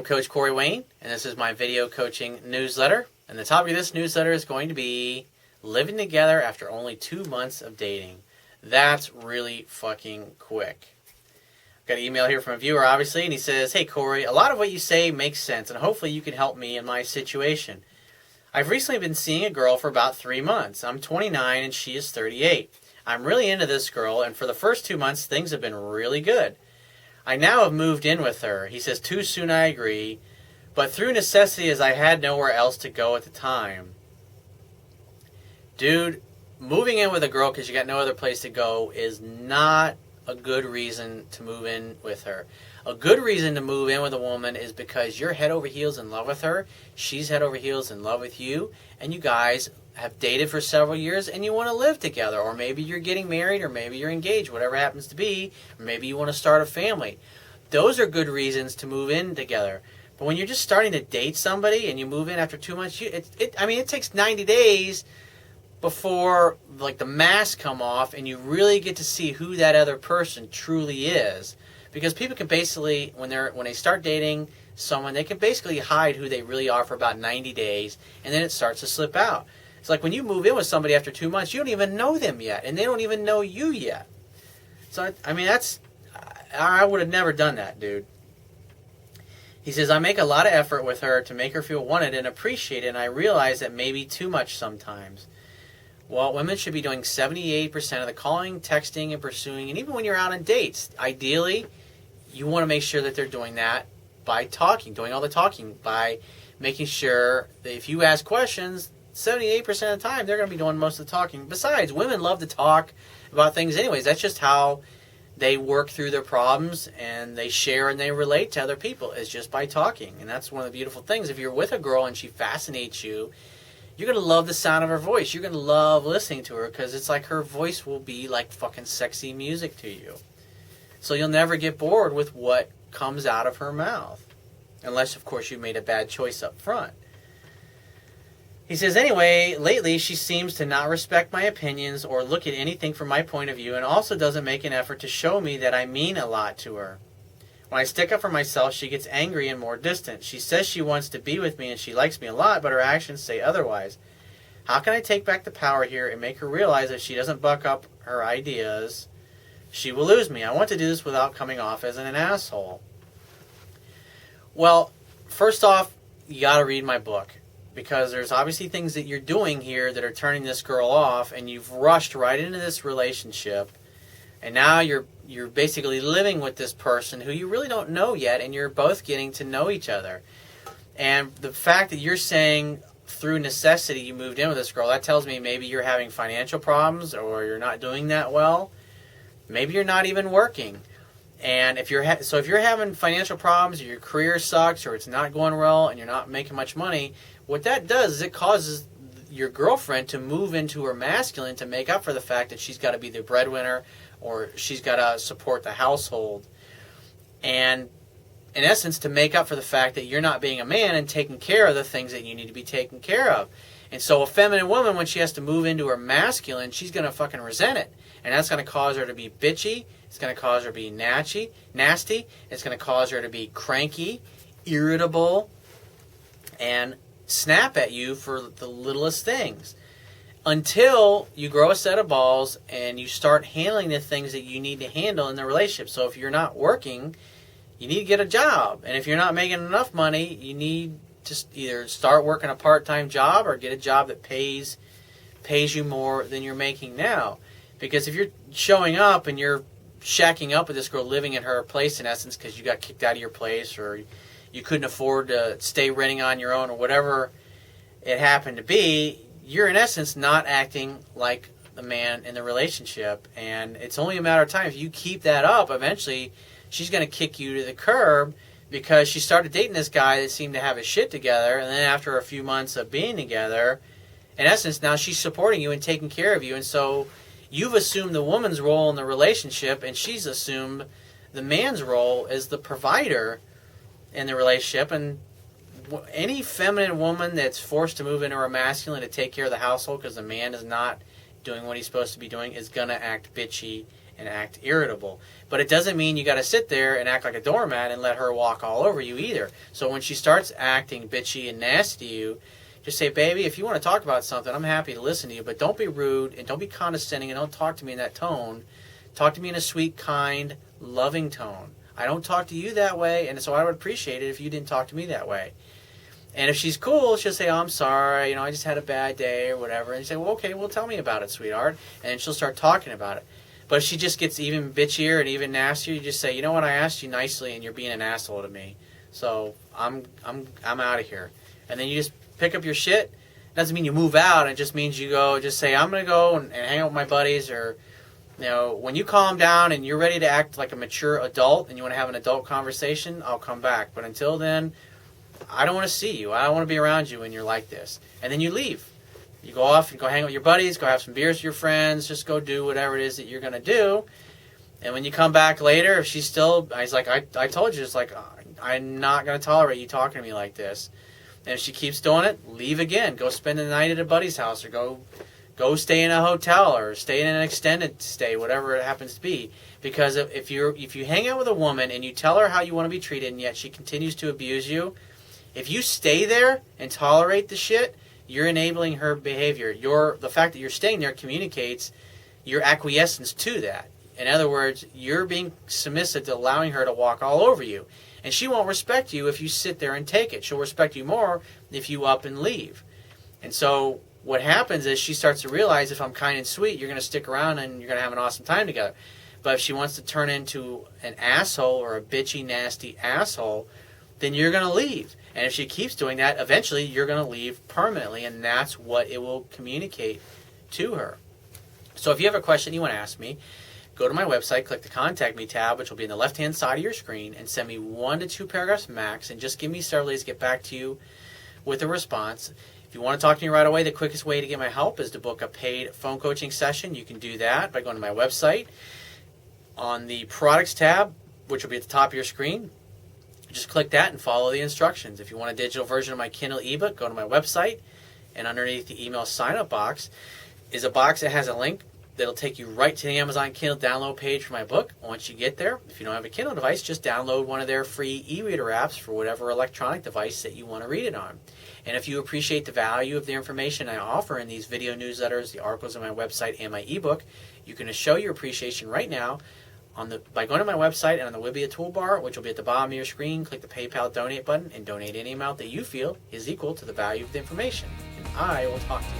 I'm Coach Corey Wayne, and this is my video coaching newsletter. And the topic of this newsletter is going to be living together after only 2 months of dating. That's really fucking quick. Got an email here from a viewer, obviously, and he says, "Hey Corey, a lot of what you say makes sense, and hopefully you can help me in my situation. I've recently been seeing a girl for about 3 months. I'm 29 and she is 38. I'm really into this girl, and for the first 2 months, things have been really good. I now have moved in with her." He says, "Too soon, I agree, but through necessity, as I had nowhere else to go at the time." Dude, moving in with a girl because you got no other place to go is not a good reason to move in with her. A good reason to move in with a woman is because you're head over heels in love with her, she's head over heels in love with you, and you guys have dated for several years and you want to live together, or maybe you're getting married, or maybe you're engaged, whatever happens to be, or maybe you want to start a family. Those are good reasons to move in together. But when you're just starting to date somebody and you move in after 2 months, it takes 90 days before like the masks come off and you really get to see who that other person truly is. Because people can basically, when they start dating someone, they can basically hide who they really are for about 90 days, and then it starts to slip out. It's like when you move in with somebody after 2 months, you don't even know them yet, and they don't even know you yet. So, I would have never done that, dude. He says, "I make a lot of effort with her to make her feel wanted and appreciated, and I realize that maybe too much sometimes. Well, women should be doing 78% of the calling, texting, and pursuing, and even when you're out on dates, ideally, you want to make sure that they're doing that by talking, doing all the talking, by making sure that if you ask questions, 78% of the time, they're going to be doing most of the talking. Besides, women love to talk about things anyways. That's just how they work through their problems, and they share and they relate to other people. It's just by talking, and that's one of the beautiful things. If you're with a girl and she fascinates you, you're going to love the sound of her voice. You're going to love listening to her because it's like her voice will be like fucking sexy music to you. So you'll never get bored with what comes out of her mouth. Unless, of course, you made a bad choice up front." He says, "Anyway, lately she seems to not respect my opinions or look at anything from my point of view, and also doesn't make an effort to show me that I mean a lot to her. When I stick up for myself, she gets angry and more distant. She says she wants to be with me and she likes me a lot, but her actions say otherwise. How can I take back the power here and make her realize that if she doesn't buck up her ideas, she will lose me? I want to do this without coming off as an asshole." Well, first off, you got to read my book, because there's obviously things that you're doing here that are turning this girl off, and you've rushed right into this relationship, and now you're basically living with this person who you really don't know yet, and you're both getting to know each other. And the fact that you're saying through necessity you moved in with this girl, that tells me maybe you're having financial problems, or you're not doing that well. Maybe you're not even working. And if you're having financial problems, or your career sucks, or it's not going well, and you're not making much money, what that does is it causes your girlfriend to move into her masculine to make up for the fact that she's got to be the breadwinner, or she's got to support the household. And in essence, to make up for the fact that you're not being a man and taking care of the things that you need to be taken care of. And so a feminine woman, when she has to move into her masculine, she's going to fucking resent it. And that's going to cause her to be bitchy. It's going to cause her to be nasty. It's going to cause her to be cranky, irritable, and snap at you for the littlest things. Until you grow a set of balls and you start handling the things that you need to handle in the relationship. So if you're not working, you need to get a job. And if you're not making enough money, you need to either start working a part-time job or get a job that pays you more than you're making now. Because if you're showing up and you're shacking up with this girl, living in her place in essence because you got kicked out of your place, or you couldn't afford to stay renting on your own, or whatever it happened to be, you're in essence not acting like the man in the relationship. And it's only a matter of time. If you keep that up, eventually she's going to kick you to the curb, because she started dating this guy that seemed to have his shit together, and then after a few months of being together, in essence now she's supporting you and taking care of you. And so you've assumed the woman's role in the relationship, and she's assumed the man's role as the provider in the relationship. And any feminine woman that's forced to move into her masculine to take care of the household because the man is not doing what he's supposed to be doing is going to act bitchy and act irritable. But it doesn't mean you got to sit there and act like a doormat and let her walk all over you either. So when she starts acting bitchy and nasty to you, just say, baby, if you want to talk about something, I'm happy to listen to you, but don't be rude and don't be condescending and don't talk to me in that tone. Talk to me in a sweet, kind, loving tone. I don't talk to you that way, and so I would appreciate it if you didn't talk to me that way. And if she's cool, she'll say, oh, I'm sorry, I just had a bad day or whatever. And you say, well, okay, well, tell me about it, sweetheart. And she'll start talking about it. But if she just gets even bitchier and even nastier, you just say, you know what, I asked you nicely and you're being an asshole to me. So I'm out of here. And then you just pick up your shit. It doesn't mean you move out. It just means you go, just say, I'm going to go and hang out with my buddies. Or, when you calm down and you're ready to act like a mature adult and you want to have an adult conversation, I'll come back. But until then, I don't want to see you. I don't want to be around you when you're like this. And then you leave. You go off and go hang out with your buddies, go have some beers with your friends, just go do whatever it is that you're going to do. And when you come back later, if she's still, he's like, I told you, it's like, I'm not going to tolerate you talking to me like this. And if she keeps doing it, leave again. Go spend the night at a buddy's house, or go stay in a hotel, or stay in an extended stay, whatever it happens to be. Because if you hang out with a woman and you tell her how you want to be treated and yet she continues to abuse you, if you stay there and tolerate the shit, you're enabling her behavior. The fact that you're staying there communicates your acquiescence to that. In other words, you're being submissive to allowing her to walk all over you. And she won't respect you if you sit there and take it. She'll respect you more if you up and leave. And so what happens is she starts to realize, if I'm kind and sweet, you're going to stick around and you're going to have an awesome time together. But if she wants to turn into an asshole or a bitchy, nasty asshole, then you're going to leave. And if she keeps doing that, eventually you're going to leave permanently, and that's what it will communicate to her. So if you have a question you want to ask me, go to my website, click the Contact Me tab, which will be in the left-hand side of your screen, and send me 1 to 2 paragraphs max, and just give me several days to get back to you with a response. If you want to talk to me right away, the quickest way to get my help is to book a paid phone coaching session. You can do that by going to my website. On the Products tab, which will be at the top of your screen, just click that and follow the instructions. If you want a digital version of my Kindle ebook, go to my website, and underneath the email sign-up box is a box that has a link that'll take you right to the Amazon Kindle download page for my book. Once you get there, if you don't have a Kindle device, just download one of their free e-reader apps for whatever electronic device that you want to read it on. And if you appreciate the value of the information I offer in these video newsletters, the articles on my website, and my ebook, you can show your appreciation right now by going to my website, and on the will be a toolbar, which will be at the bottom of your screen. Click the PayPal donate button and donate any amount that you feel is equal to the value of the information. And I will talk to you.